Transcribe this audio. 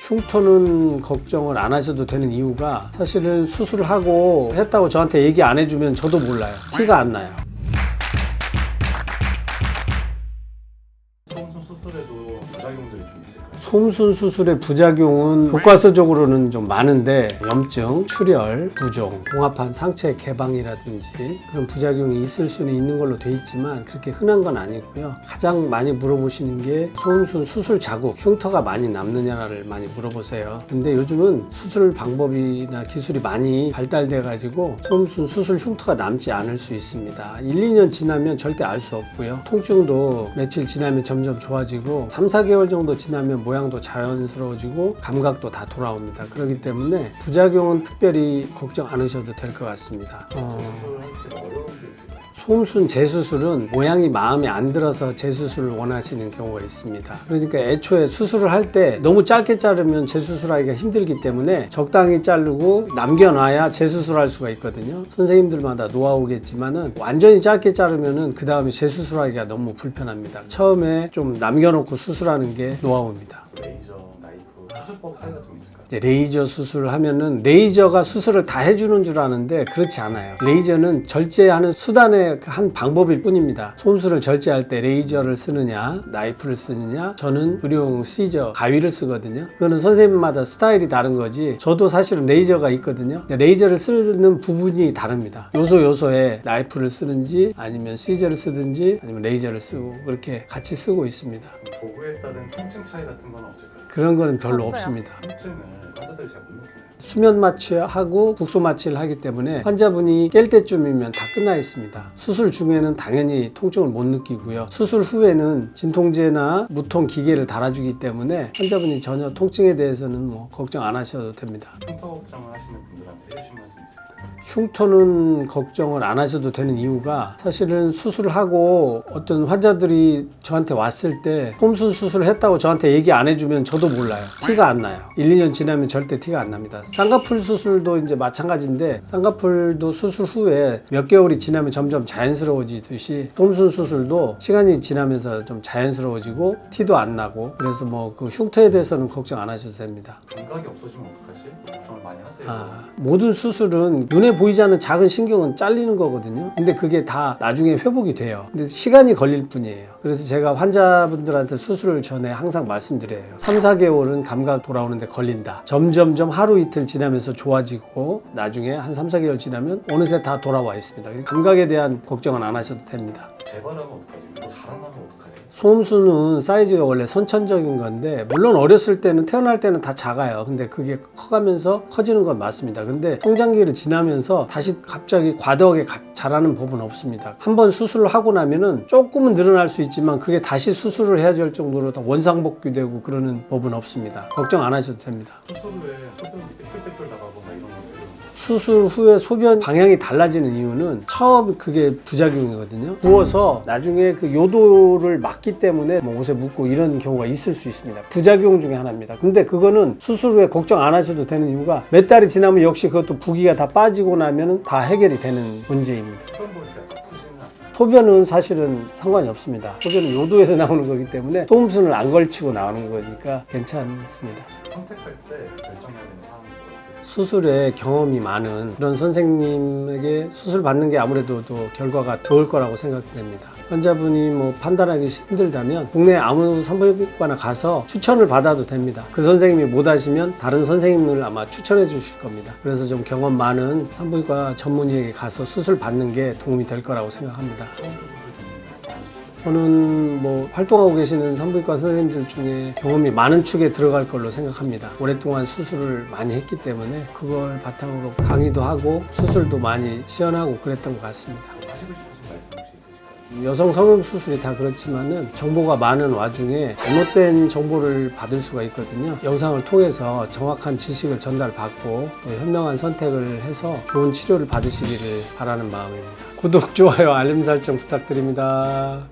흉터는 걱정을 안 하셔도 되는 이유가 사실은 수술을 하고 했다고 저한테 얘기 안 해주면 저도 몰라요. 티가 안 나요. 소음순 수술에도 부작용들이 좀 있을까요? 솜순 수술의 부작용은 교과서적으로는 좀 많은데 염증, 출혈, 부종, 봉합한 상체 개방이라든지 그런 부작용이 있을 수는 있는 걸로 돼 있지만 그렇게 흔한 건 아니고요. 가장 많이 물어보시는 게 솜순 수술 자국, 흉터가 많이 남느냐를 많이 물어보세요. 근데 요즘은 수술 방법이나 기술이 많이 발달돼 가지고 솜순 수술 흉터가 남지 않을 수 있습니다. 1, 2년 지나면 절대 알 수 없고요. 통증도 며칠 지나면 점점 좋아지고 3, 4개월 정도 지나면 모양도 자연스러워지고 감각도 다 돌아옵니다. 그렇기 때문에 부작용은 특별히 걱정 안 하셔도 될 것 같습니다. 수술할 때 어려운 게 있을까요? 솜순 재수술은 모양이 마음에 안 들어서 재수술을 원하시는 경우가 있습니다. 그러니까 애초에 수술을 할 때 너무 짧게 자르면 재수술하기가 힘들기 때문에 적당히 자르고 남겨놔야 재수술할 수가 있거든요. 선생님들마다 노하우겠지만은 완전히 짧게 자르면은 그 다음에 재수술하기가 너무 불편합니다. 처음에 좀 남겨놓고 수술하는 게 노하우입니다. 레이저, 나이프, 수술법 차이가 좀 있을까요? 이제 레이저 수술을 하면은 레이저가 수술을 다 해주는 줄 아는데 그렇지 않아요. 레이저는 절제하는 수단의 한 방법일 뿐입니다. 솜술을 절제할 때 레이저를 쓰느냐 나이프를 쓰느냐, 저는 의료용 시저 가위를 쓰거든요. 그거는 선생님마다 스타일이 다른 거지 저도 사실은 레이저가 있거든요. 레이저를 쓰는 부분이 다릅니다. 요소에 나이프를 쓰는지 아니면 시저를 쓰든지 아니면 레이저를 쓰고 그렇게 같이 쓰고 있습니다. 도구에 따른 통증 차이 같은 건 없을까요? 그런 거는 별로 없어요. 없습니다. 통증을 환자들이 잘 못 느끼나요? 수면 마취하고 국소 마취를 하기 때문에 환자분이 깰 때쯤이면 다 끝나 있습니다. 수술 중에는 당연히 통증을 못 느끼고요. 수술 후에는 진통제나 무통 기계를 달아주기 때문에 환자분이 전혀 통증에 대해서는 뭐 걱정 안 하셔도 됩니다. 흉터 걱정을 하시는 분들한테 해주신 말씀 있을까요? 흉터는 걱정을 안 하셔도 되는 이유가 사실은 수술을 하고 어떤 환자들이 저한테 왔을 때 솜순 수술을 했다고 저한테 얘기 안 해주면 저도 몰라요. 티가 안 나요. 1, 2년 지나면 절대 티가 안 납니다. 쌍꺼풀 수술도 이제 마찬가지인데 쌍꺼풀도 수술 후에 몇 개월이 지나면 점점 자연스러워지듯이 솜순 수술도 시간이 지나면서 좀 자연스러워지고 티도 안 나고 그래서 뭐 그 흉터에 대해서는 걱정 안 하셔도 됩니다. 감각이 없어지면 어떡하지? 걱정을 많이 하세요. 모든 수술은 눈에 보이지 않는 작은 신경은 잘리는 거거든요. 근데 그게 다 나중에 회복이 돼요. 근데 시간이 걸릴 뿐이에요. 그래서 제가 환자분들한테 수술을 전에 항상 말씀드려요. 3, 4개월은 감각 돌아오는데 걸린다. 점점점 하루 이틀 지나면서 좋아지고 나중에 한 3, 4개월 지나면 어느새 다 돌아와 있습니다. 감각에 대한 걱정은 안 하셔도 됩니다. 재발하면 어떡하지? 뭐 자랑하면 어떡하지? 솜순은 사이즈가 원래 선천적인 건데 물론 어렸을 때는 태어날 때는 다 작아요. 근데 그게 커가면서 커지는 건 맞습니다. 근데 성장기를 지나면서 다시 갑자기 과도하게 자라는 법은 없습니다. 한번 수술을 하고 나면은 조금은 늘어날 수 있지만 그게 다시 수술을 해야 될 정도로 다 원상복귀되고 그러는 법은 없습니다. 걱정 안 하셔도 됩니다. 수술 후에 소변이 빽빽빽 나가거나 이런 것들은 수술 후에 소변 방향이 달라지는 이유는 처음 그게 부작용이거든요. 부어서 나중에 그 요도를 막기 때문에 뭐 옷에 묻고 이런 경우가 있을 수 있습니다. 부작용 중에 하나입니다. 근데 그거는 수술 후에 걱정 안 하셔도 되는 이유가 몇 달이 지나면 역시 그것도 부기가 다 빠지고 나면은 다 해결이 되는 문제입니다. 소변 보니까 아프지는 않아요. 소변은 사실은 상관이 없습니다. 소변은 요도에서 나오는 거기 때문에 소음순을 안 걸치고 나오는 거니까 괜찮습니다. 선택할 때 결정해야 되는 사항이 뭐가 있을까요? 수술에 경험이 많은 그런 선생님에게 수술 받는 게 아무래도 또 결과가 좋을 거라고 생각됩니다. 환자분이 뭐 판단하기 힘들다면 동네 아무 산부인과나 가서 추천을 받아도 됩니다. 그 선생님이 못 하시면 다른 선생님을 아마 추천해 주실 겁니다. 그래서 좀 경험 많은 산부인과 전문의에게 가서 수술 받는 게 도움이 될 거라고 생각합니다. 저는 뭐 활동하고 계시는 산부인과 선생님들 중에 경험이 많은 축에 들어갈 걸로 생각합니다. 오랫동안 수술을 많이 했기 때문에 그걸 바탕으로 강의도 하고 수술도 많이 시연하고 그랬던 것 같습니다. 하시고 싶으신 말씀 혹시 있으실까요? 여성 성형 수술이 다 그렇지만은 정보가 많은 와중에 잘못된 정보를 받을 수가 있거든요. 영상을 통해서 정확한 지식을 전달받고 또 현명한 선택을 해서 좋은 치료를 받으시기를 바라는 마음입니다. 구독, 좋아요, 알림 설정 부탁드립니다.